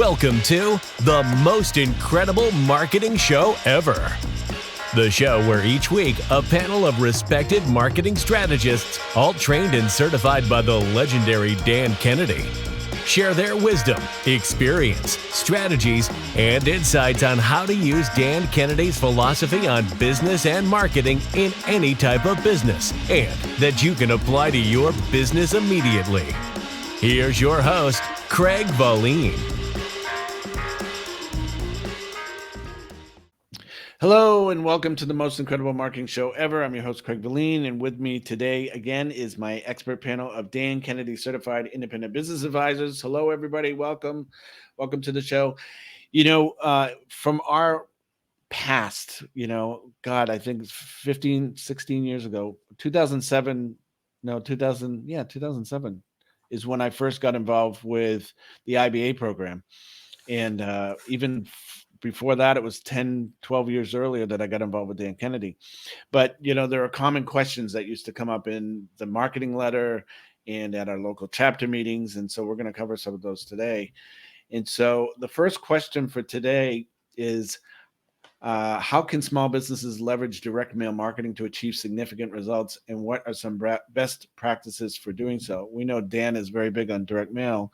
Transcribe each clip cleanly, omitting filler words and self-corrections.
Welcome to the most incredible marketing show ever. The show where each week a panel of respected marketing strategists, all trained and certified by the legendary Dan Kennedy, share their wisdom, experience, strategies, and insights on how to use Dan Kennedy's philosophy on business and marketing in any type of business, and that you can apply to your business immediately. Here's your host, Craig Valine. Hello and welcome to the most incredible marketing show ever. I'm your host, Craig Valine, and with me today again is my expert panel of Dan Kennedy certified independent business advisors. Hello, everybody. Welcome to the show. From our past, I think it's 15, 16 years ago, 2007 is when I first got involved with the IBA program. And even before that, it was 10, 12 years earlier that I got involved with Dan Kennedy. But, there are common questions that used to come up in the marketing letter and at our local chapter meetings. And so we're going to cover some of those today. And so the first question for today is, how can small businesses leverage direct mail marketing to achieve significant results? And what are some best practices for doing so? We know Dan is very big on direct mail.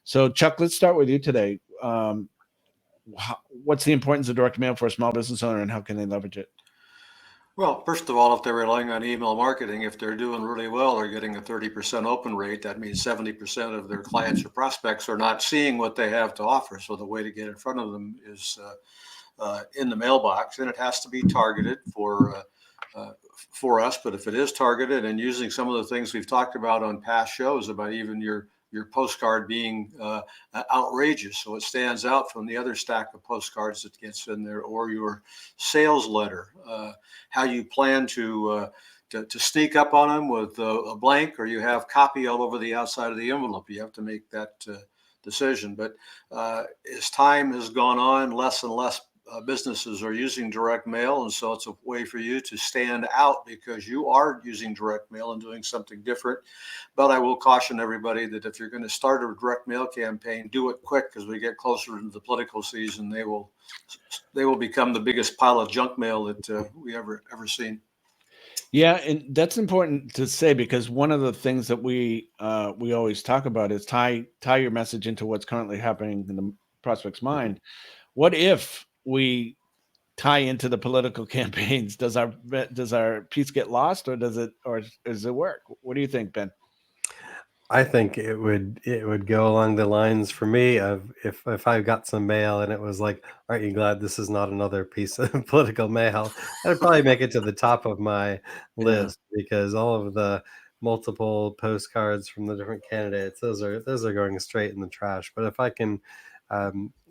So Chuck, let's start with you today. What's the importance of direct mail for a small business owner and how can they leverage it? Well, first of all, if they're relying on email marketing, if they're doing really well, they're getting a 30% open rate. That means 70% of their clients or prospects are not seeing what they have to offer. So the way to get in front of them is in the mailbox, and it has to be targeted for us. But if it is targeted and using some of the things we've talked about on past shows about even your postcard being outrageous, so it stands out from the other stack of postcards that gets in there, or your sales letter, how you plan to sneak up on them with a blank, or you have copy all over the outside of the envelope. You have to make that decision. But as time has gone on, less and less businesses are using direct mail, and so it's a way for you to stand out because you are using direct mail and doing something different. But I will caution everybody that if you're going to start a direct mail campaign, do it quick, because we get closer to the political season, they will become the biggest pile of junk mail that we ever seen. Yeah, and that's important to say, because one of the things that we always talk about is tie your message into what's currently happening in the prospect's mind. What if we tie into the political campaigns? Does our piece get lost, or does it work? What do you think, Ben? I think it would go along the lines for me of if I got some mail and it was like, aren't you glad this is not another piece of political mail? I'd probably make it to the top of my list, because all of the multiple postcards from the different candidates, those are going straight in the trash. But if I can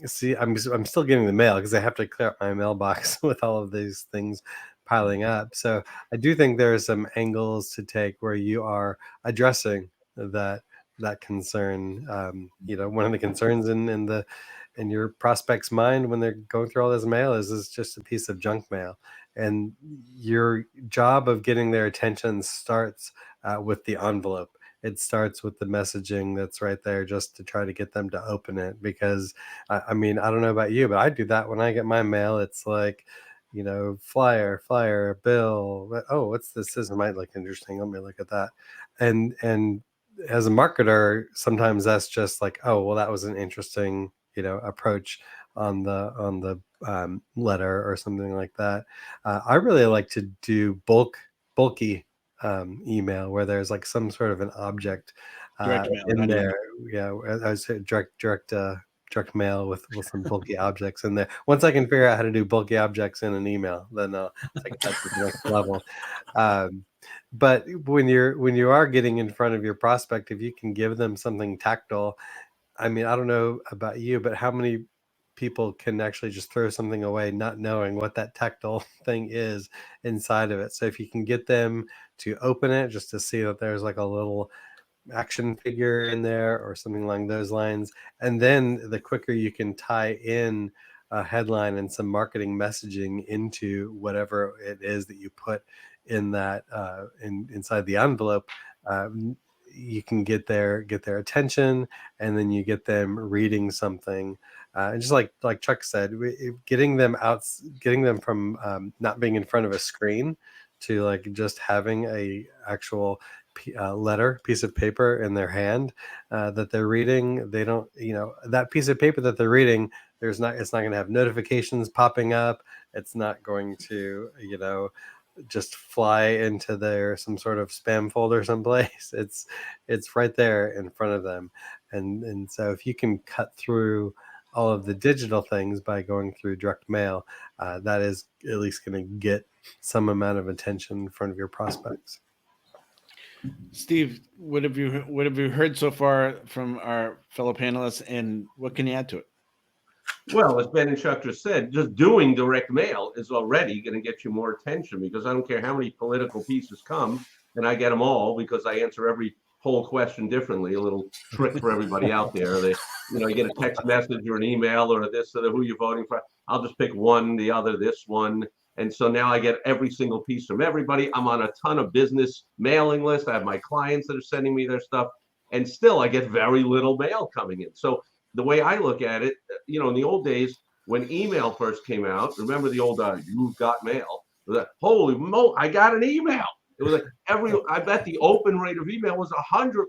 see, I'm still getting the mail because I have to clear up my mailbox with all of these things piling up. So I do think there are some angles to take where you are addressing that concern. One of the concerns in your prospect's mind when they're going through all this mail is just a piece of junk mail, and your job of getting their attention starts with the envelope. It starts with the messaging that's right there, just to try to get them to open it. Because I don't know about you, but I do that when I get my mail. It's like, flyer, bill. Oh, what's this? This might look interesting. Let me look at that. And as a marketer, sometimes that's just like, oh, well, that was an interesting, approach on the letter or something like that. I really like to do bulky email where there's like some sort of an object in there. Yeah, I say direct mail with some bulky objects in there. Once I can figure out how to do bulky objects in an email, then I'll take that to the next level. But when you are getting in front of your prospect, if you can give them something tactile, I don't know about you, but how many people can actually just throw something away not knowing what that tactile thing is inside of it? So if you can get them to open it just to see that there's like a little action figure in there or something along those lines, and then the quicker you can tie in a headline and some marketing messaging into whatever it is that you put in that inside the envelope, you can get their attention, and then you get them reading something And just like Chuck said, getting them from not being in front of a screen to like just having a actual piece of paper in their hand that they're reading. They don't, that piece of paper that they're reading, it's not going to have notifications popping up. It's not going to, just fly into some sort of spam folder someplace. It's right there in front of them. And so if you can cut through all of the digital things by going through direct mail, that is at least going to get some amount of attention in front of your prospects. Steve, what have you heard so far from our fellow panelists, and what can you add to it? Well, as Ben and Chuck just said, just doing direct mail is already going to get you more attention, because I don't care how many political pieces come, and I get them all because I answer every poll question differently. A little trick for everybody out there. You get a text message or an email or this or who you're voting for. I'll just pick one, the other, this one. And so now I get every single piece from everybody. I'm on a ton of business mailing lists. I have my clients that are sending me their stuff, and still I get very little mail coming in. So the way I look at it, in the old days when email first came out, remember the old "you've got mail"? It was like, holy mo, I got an email. It was like I bet the open rate of email was 100%.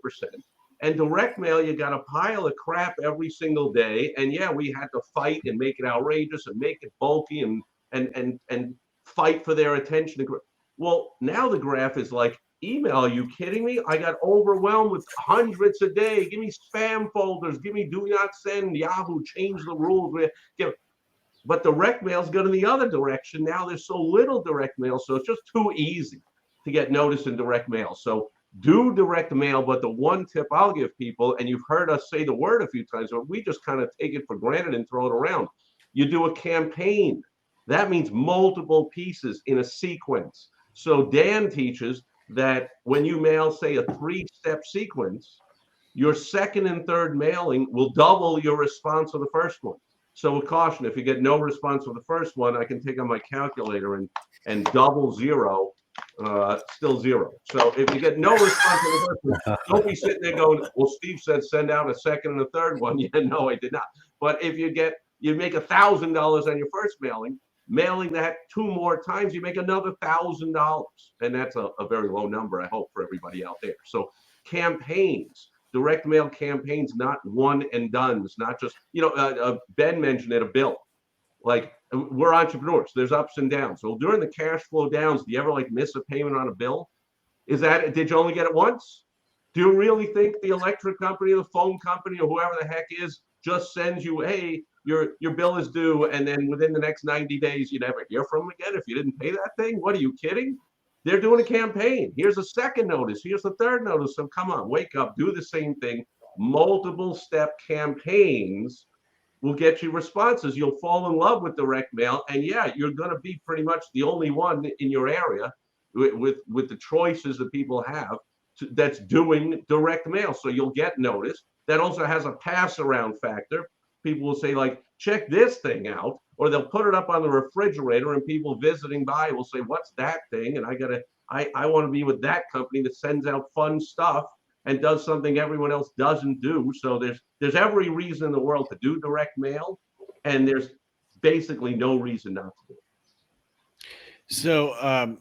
And direct mail, you got a pile of crap every single day. And yeah, we had to fight and make it outrageous and make it bulky and fight for their attention. Well, now the graph is like, email, are you kidding me? I got overwhelmed with hundreds a day. Give me spam folders. Give me do not send. Yahoo, change the rules. But direct mail's going in the other direction. Now there's so little direct mail, so it's just too easy to get noticed in direct mail. So do direct mail, but the one tip I'll give people, and you've heard us say the word a few times, but we just kind of take it for granted and throw it around. You do a campaign. That means multiple pieces in a sequence. So Dan teaches that when you mail, say, a 3-step sequence, your second and third mailing will double your response for the first one. So a caution, if you get no response for the first one, I can take on my calculator and double zero, still zero. So if you get no response for the first one, don't be sitting there going, well, Steve said send out a second and a third one. Yeah, no, I did not. But if you make $1,000 on your first mailing, mailing that 2 more times, you make another $1,000. And that's a very low number, I hope, for everybody out there. So campaigns, direct mail campaigns, not one and dones, not just, Ben mentioned it, a bill. Like, we're entrepreneurs, there's ups and downs. So during the cash flow downs, do you ever miss a payment on a bill? Did you only get it once? Do you really think the electric company, the phone company, or whoever the heck is just sends you, hey, your bill is due, and then within the next 90 days, you never hear from them again if you didn't pay that thing? What, are you kidding? They're doing a campaign. Here's a second notice. Here's the third notice. So come on, wake up, do the same thing. Multiple step campaigns will get you responses. You'll fall in love with direct mail. And yeah, you're going to be pretty much the only one in your area with the choices that people have that's doing direct mail. So you'll get noticed. That also has a pass around factor. People will say, like, check this thing out, or they'll put it up on the refrigerator, and people visiting by will say, what's that thing? And I want to be with that company that sends out fun stuff and does something everyone else doesn't do. So there's every reason in the world to do direct mail, and there's basically no reason not to do it. So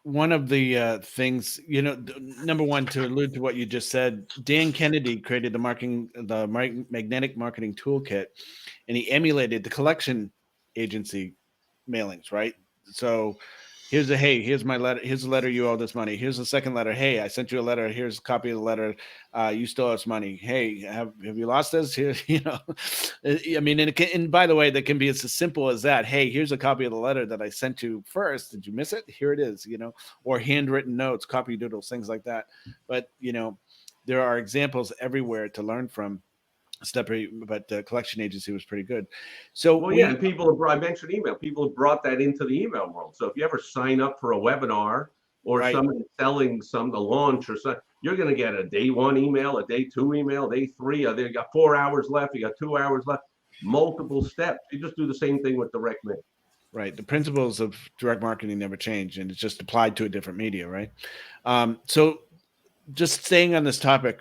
one of the things, number one, to allude to what you just said, Dan Kennedy created the magnetic marketing toolkit, and he emulated the collection agency mailings, right? So here's my letter. Here's a letter. You owe this money. Here's the second letter. Hey, I sent you a letter. Here's a copy of the letter. You still owe us money. Hey, have you lost this? Here, I mean, and by the way, that can be as simple as that. Hey, here's a copy of the letter that I sent you first. Did you miss it? Here it is. Or handwritten notes, copy doodles, things like that. But there are examples everywhere to learn from. But the collection agency was pretty good. So and I mentioned email. People have brought that into the email world. So if you ever sign up for a webinar or somebody selling a launch or something, you're going to get a day 1 email, a day 2 email, day 3. You got 4 hours left. You got 2 hours left. Multiple steps. You just do the same thing with direct mail. Right. The principles of direct marketing never change, and it's just applied to a different media, right? So just staying on this topic,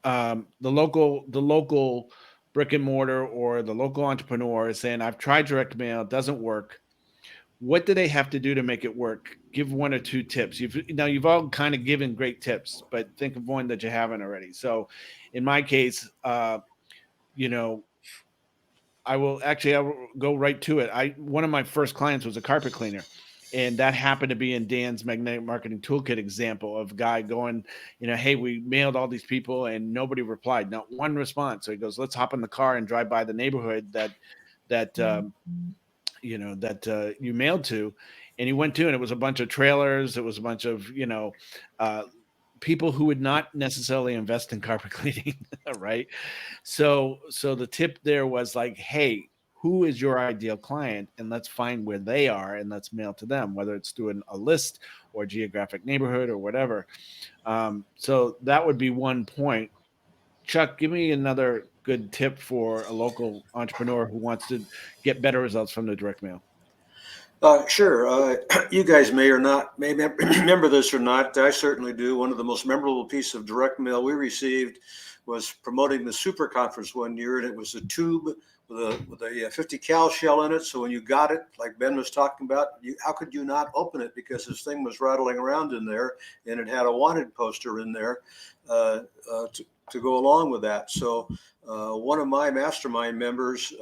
the local brick and mortar or the local entrepreneur is saying, I've tried direct mail, it doesn't work. What do they have to do to make it work? Give 1 or 2 tips. You've all kind of given great tips, but think of one that you haven't already. So in my case, you know, I will go right to it. One of my first clients was a carpet cleaner, and that happened to be in Dan's Magnetic Marketing Toolkit example of guy going, hey, we mailed all these people and nobody replied, not one response. So he goes, let's hop in the car and drive by the neighborhood that you mailed to. And he went to, and it was a bunch of trailers. It was a bunch of, people who would not necessarily invest in carpet cleaning, right? So the tip there was like, hey, who is your ideal client? And let's find where they are and let's mail to them, whether it's through a list or geographic neighborhood or whatever. So that would be one point. Chuck, give me another good tip for a local entrepreneur who wants to get better results from the direct mail. Sure. You guys may remember this or not. I certainly do. One of the most memorable pieces of direct mail we received was promoting the Super Conference one year, and it was a tube with a 50 cal shell in it. So when you got it, like Ben was talking about, how could you not open it? Because this thing was rattling around in there, and it had a wanted poster in there to go along with that. So one of my mastermind members,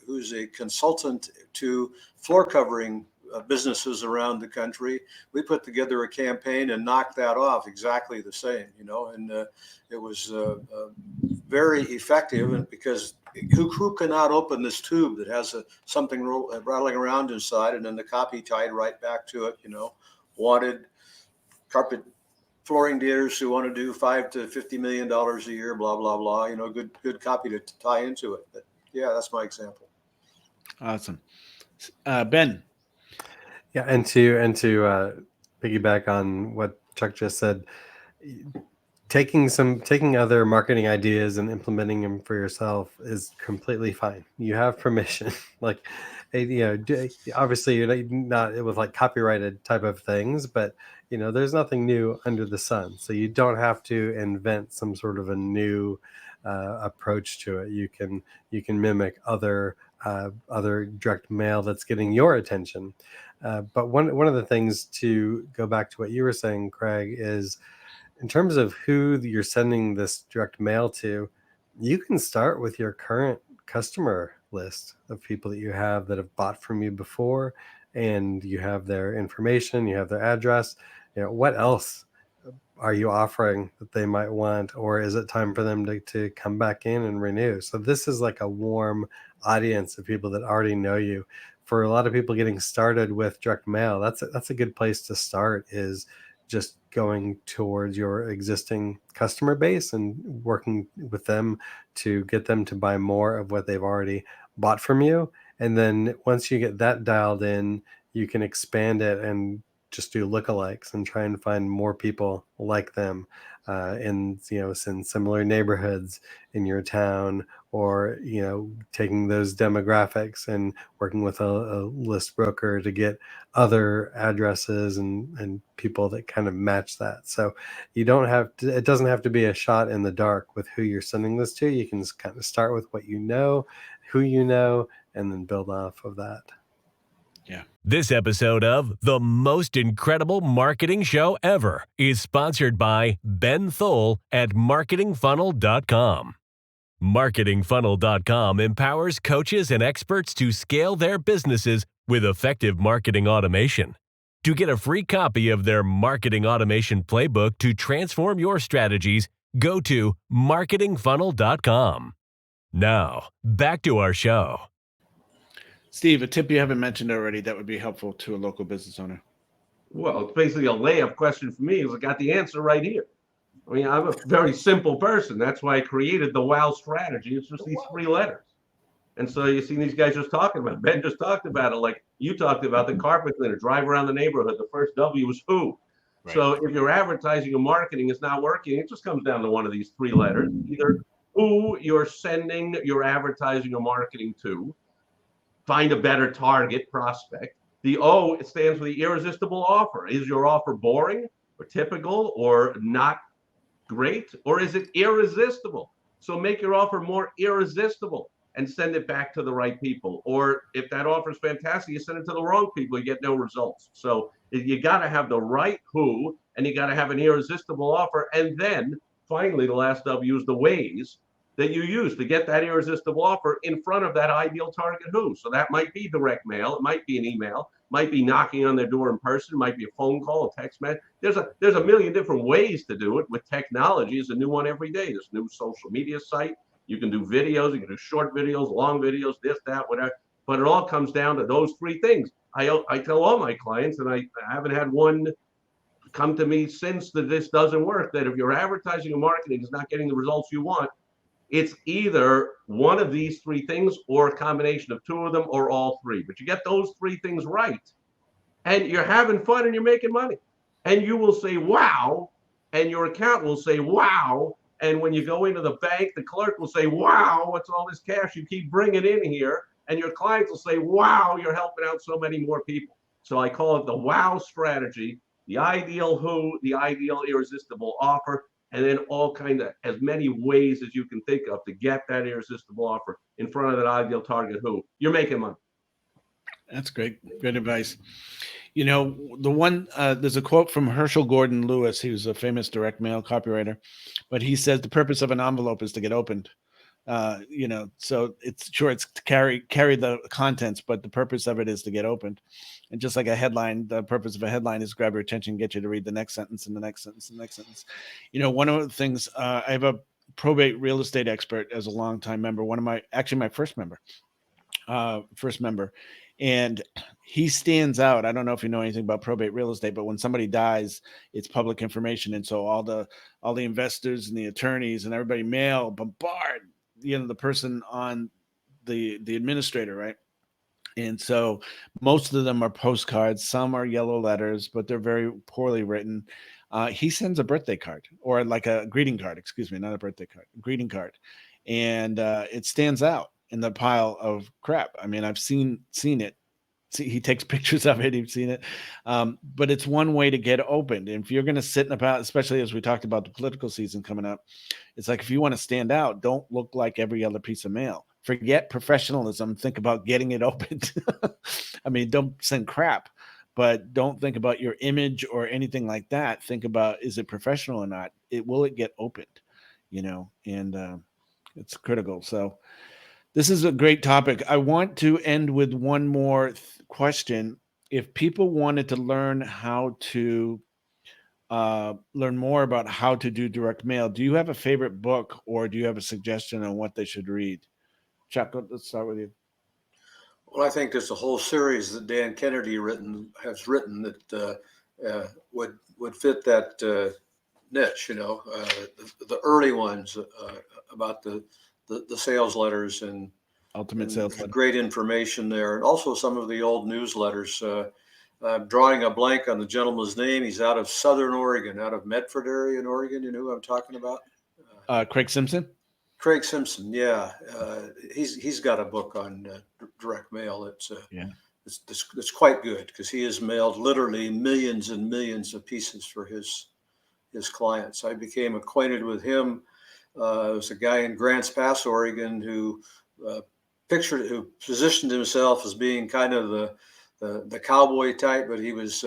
who's a consultant to floor covering businesses around the country, we put together a campaign and knocked that off exactly the same, and it was very effective, because who cannot open this tube that has something rattling around inside, and then the copy tied right back to it, wanted carpet flooring dealers who want to do $5 to $50 million a year, blah, blah, blah, good copy to tie into it. But yeah, that's my example. Awesome. Ben. Yeah. And to piggyback on what Chuck just said, taking other marketing ideas and implementing them for yourself is completely fine. You have permission. Like, obviously you're not with like copyrighted type of things, but there's nothing new under the sun. So you don't have to invent some sort of a new approach to it. You can mimic other direct mail that's getting your attention. But one of the things, to go back to what you were saying, Craig, is in terms of who you're sending this direct mail to, you can start with your current customer list of people that you have that have bought from you before, and you have their information, you have their address. What else are you offering that they might want, or is it time for them to come back in and renew? So this is like a warm audience of people that already know you. For a lot of people getting started with direct mail, that's a good place to start, is just going towards your existing customer base and working with them to get them to buy more of what they've already bought from you. And then once you get that dialed in, you can expand it and just do lookalikes and try and find more people like them in similar neighborhoods in your town, or taking those demographics and working with a list broker to get other addresses and people that kind of match that. So it doesn't have to be a shot in the dark with who you're sending this to. You can just kind of start with what who and then build off of that. Yeah. This episode of The Most Incredible Marketing Show Ever is sponsored by Ben Thole at marketingfunnel.com. Marketingfunnel.com empowers coaches and experts to scale their businesses with effective marketing automation. To get a free copy of their marketing automation playbook to transform your strategies, go to marketingfunnel.com. Now, back to our show. Steve, a tip you haven't mentioned already that would be helpful to a local business owner. Well, it's basically a layup question for me, because I got the answer right here. I mean, I'm a very simple person. That's why I created the WOW strategy. It's just these 3 letters. And so you see these guys just talking about it. Ben just talked about it, like you talked about the carpet cleaner, drive around the neighborhood. The first W is who. Right. So if your advertising or marketing is not working, it just comes down to one of these 3 letters, either who you're sending your advertising or marketing to, find a better target prospect. The O, it stands for the irresistible offer. Is your offer boring or typical or not great, or is it irresistible? So make your offer more irresistible and send it back to the right people. Or if that offer is fantastic, you send it to the wrong people, you get no results. So you got to have the right who, and you got to have an irresistible offer. And then finally, the last W is the ways that you use to get that irresistible offer in front of that ideal target who. So that might be direct mail, it might be an email, might be knocking on their door in person, it might be a phone call, a text message. There's a million different ways to do it. With technology, is a new one every day. There's a new social media site. You can do videos, you can do short videos, long videos, this, that, whatever. But it all comes down to those three things. I tell all my clients, and I haven't had one come to me since that this doesn't work, that if your advertising and marketing is not getting the results you want, it's either one of these three things or a combination of two of them or all three. But you get those three things right, and you're having fun and you're making money. And you will say, wow, and your account will say, wow. And when you go into the bank, the clerk will say, wow, what's all this cash you keep bringing in here? And your clients will say, wow, you're helping out so many more people. So I call it the wow strategy, the ideal who, the ideal irresistible offer, and then all kind of as many ways as you can think of to get that irresistible offer in front of that ideal target who. You're making money. That's great. Good advice. You know, the one, there's a quote from Herschel Gordon Lewis. He was a famous direct mail copywriter, but he says the purpose of an envelope is to get opened. You know, so it's to carry the contents, but the purpose of it is to get opened. And just like a headline, the purpose of a headline is grab your attention, get you to read the next sentence and the next sentence and the next sentence. You know, one of the things, I have a probate real estate expert as a longtime member, my first member, and he stands out. I don't know if you know anything about probate real estate, but when somebody dies, it's public information. And so all the investors and the attorneys and everybody bombard, you know, the person on the administrator, right? And so most of them are postcards. Some are yellow letters, but they're very poorly written. He sends a birthday card, or like a greeting card, excuse me, not a birthday card, a greeting card. And it stands out in the pile of crap. I mean, I've seen it. He takes pictures of it. You've seen it. But it's one way to get opened. And if you're going to sit in a pile, especially as we talked about the political season coming up, it's like, if you want to stand out, don't look like every other piece of mail. Forget professionalism. Think about getting it opened. I mean, don't send crap, but don't think about your image or anything like that. Think about, is it professional or not? Will it get opened? You know, and it's critical. So this is a great topic. I want to end with one more question. If people wanted to learn how to learn more about how to do direct mail, do you have a favorite book, or do you have a suggestion on what they should read? Chuck, let's start with you. Well, I think there's a whole series that Dan Kennedy has written that would fit that niche. You know, the early ones about the sales letters and Ultimate Sales Letter. Great information there, and also some of the old newsletters. I'm drawing a blank on the gentleman's name. He's out of Southern Oregon, out of Medford area in Oregon. You know who I'm talking about? Craig Simpson. Craig Simpson, yeah. He's got a book on direct mail. It's quite good, because he has mailed literally millions and millions of pieces for his clients. I became acquainted with him. There was a guy in Grants Pass, Oregon, who positioned himself as being kind of the cowboy type, but he was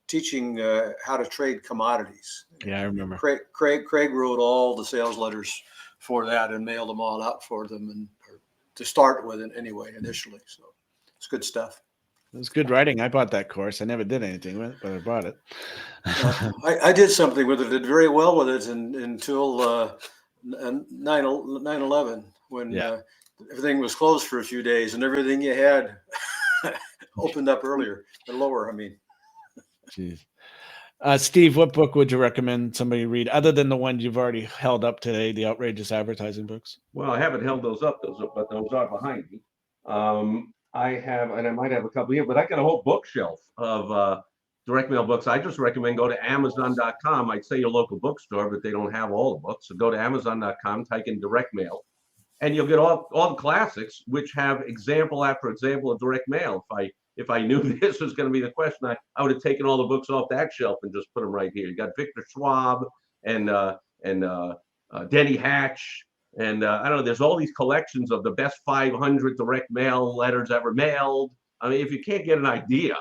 teaching how to trade commodities. Yeah, I remember. Craig wrote all the sales letters for that and mailed them all out for them, and to start with it anyway, initially. So it's good stuff. It was good writing. I bought that course. I never did anything with it, but I bought it. I did something with it. Did very well with it until 9/11, when everything was closed for a few days, and everything you had opened up earlier and lower. I mean, jeez. Steve, what book would you recommend somebody read, other than the ones you've already held up today, the outrageous advertising books? Well, I haven't held those up, but those are behind me. I have, and I might have a couple here, but I got a whole bookshelf of direct mail books. I just recommend go to Amazon.com. I'd say your local bookstore, but they don't have all the books. So go to Amazon.com, type in direct mail, and you'll get all the classics, which have example after example of direct mail. If I knew this was going to be the question, I would have taken all the books off that shelf and just put them right here. You got Victor Schwab and Denny Hatch And I don't know, there's all these collections of the best 500 direct mail letters ever mailed. I mean, if you can't get an idea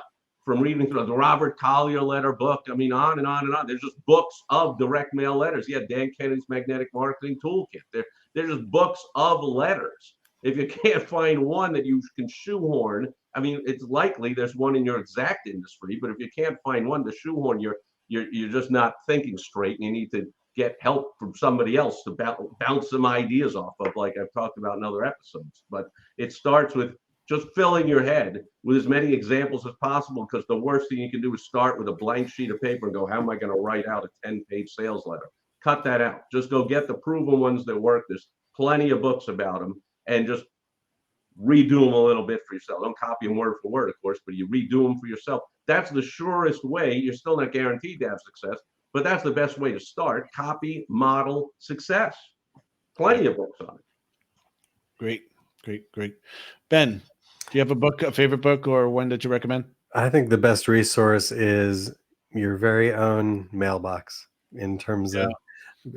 from reading through the Robert Collier letter book, I mean, on and on and on. There's just books of direct mail letters. Yeah, Dan Kennedy's Magnetic Marketing Toolkit. They're just books of letters. If you can't find one that you can shoehorn, I mean, it's likely there's one in your exact industry, but if you can't find one to shoehorn, you're just not thinking straight, and you need to get help from somebody else to bounce some ideas off of, like I've talked about in other episodes. But it starts with just filling your head with as many examples as possible, because the worst thing you can do is start with a blank sheet of paper and go, how am I going to write out a 10-page sales letter? Cut that out. Just go get the proven ones that work. There's plenty of books about them, and just redo them a little bit for yourself. Don't copy them word for word, of course, but you redo them for yourself. That's the surest way. You're still not guaranteed to have success, but that's the best way to start. Copy, model, success. Plenty of books on it. Great. Ben, do you have a favorite book, or one that you recommend? I think the best resource is your very own mailbox, in terms of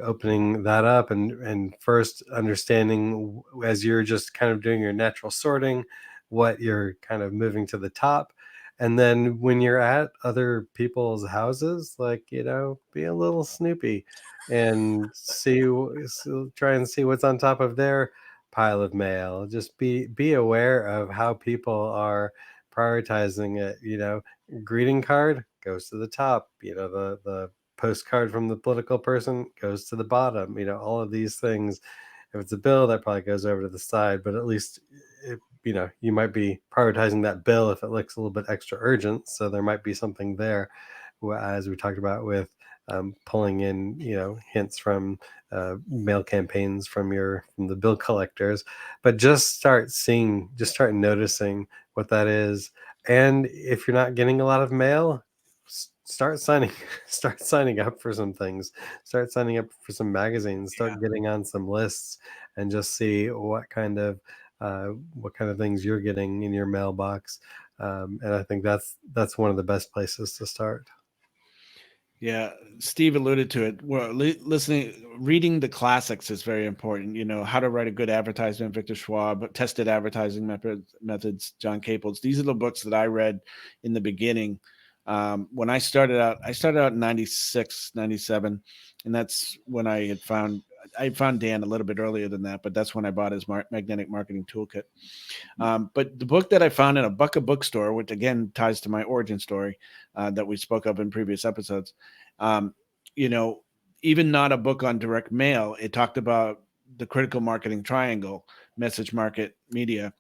opening that up and first understanding, as you're just kind of doing your natural sorting, what you're kind of moving to the top. And then when you're at other people's houses, like, be a little snoopy and try and see what's on top of their pile of mail. Just be aware of how people are prioritizing it. Greeting card goes to the top, the postcard from the political person goes to the bottom. All of these things. If it's a bill, that probably goes over to the side, but at least you might be prioritizing that bill if it looks a little bit extra urgent. So there might be something there, as we talked about with pulling in hints from mail campaigns from the bill collectors. But just start noticing what that is. And if you're not getting a lot of mail, start signing up for some things. Start signing up for some magazines. Start getting on some lists, and just see what kind of things you're getting in your mailbox. And I think that's one of the best places to start. Yeah, Steve alluded to it. Well, reading the classics is very important. How to Write a Good Advertisement, Victor Schwab, Tested Advertising Methods, John Caples. These are the books that I read in the beginning. When I started out in 96, 97, and that's when I found Dan a little bit earlier than that, but that's when I bought his Magnetic Marketing Toolkit. But the book that I found in a Bucka bookstore, which again ties to my origin story that we spoke of in previous episodes, even not a book on direct mail, it talked about the critical marketing triangle: message, market, media.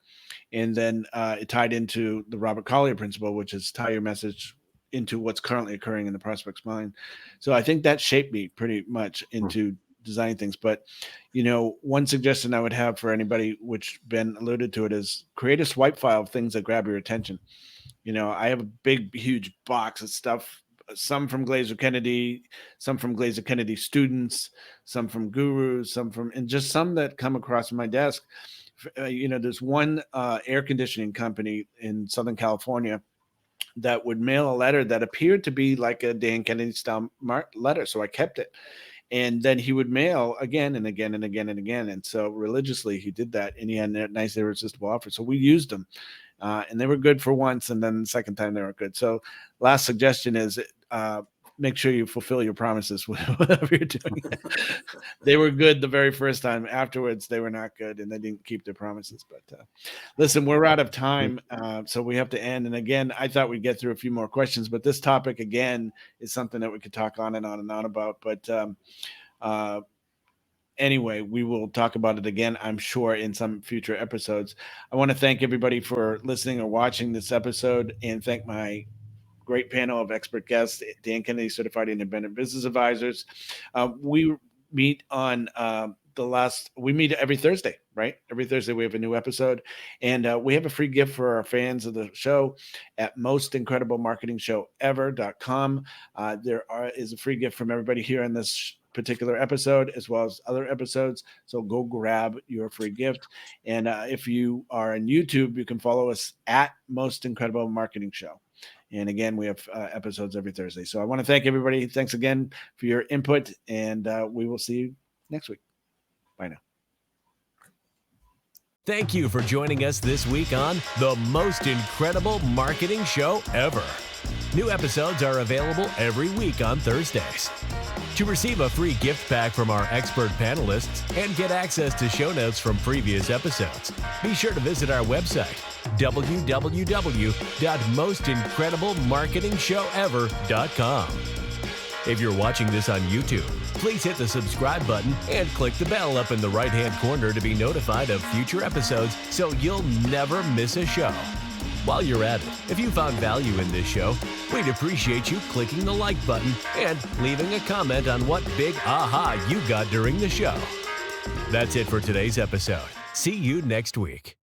And then it tied into the Robert Collier principle, which is tie your message into what's currently occurring in the prospect's mind. So I think that shaped me pretty much into designing things. But, one suggestion I would have for anybody, which Ben alluded to it, is create a swipe file of things that grab your attention. I have a big, huge box of stuff, some from Glazer Kennedy, some from Glazer Kennedy students, some from gurus, and just some that come across my desk. There's one air conditioning company in Southern California that would mail a letter that appeared to be like a Dan Kennedy style letter. So I kept it. And then he would mail again and again and again and again. And so religiously he did that, and he had a nice irresistible offer. So we used them and they were good for once. And then the second time they were good. So last suggestion is make sure you fulfill your promises with whatever you're doing. They were good the very first time. Afterwards, they were not good, and they didn't keep their promises. But listen, we're out of time, so we have to end. And again, I thought we'd get through a few more questions, but this topic, again, is something that we could talk on and on and on about. But anyway, we will talk about it again, I'm sure, in some future episodes. I want to thank everybody for listening or watching this episode, and thank my great panel of expert guests, Dan Kennedy, Certified Independent Business Advisors. We meet on we meet every Thursday, right? Every Thursday we have a new episode, and we have a free gift for our fans of the show at mostincrediblemarketingshowever.com. There is a free gift from everybody here in this particular episode, as well as other episodes. So go grab your free gift. And if you are on YouTube, you can follow us at Most Incredible Marketing Show. And again, we have episodes every Thursday. So I want to thank everybody. Thanks again for your input, and we will see you next week. Bye now. Thank you for joining us this week on The Most Incredible Marketing Show Ever. New episodes are available every week on Thursdays. To receive a free gift pack from our expert panelists and get access to show notes from previous episodes, be sure to visit our website, www.mostincrediblemarketingshowever.com. If you're watching this on YouTube, please hit the subscribe button and click the bell up in the right-hand corner to be notified of future episodes so you'll never miss a show. While you're at it, if you found value in this show, we'd appreciate you clicking the like button and leaving a comment on what big aha you got during the show. That's it for today's episode. See you next week.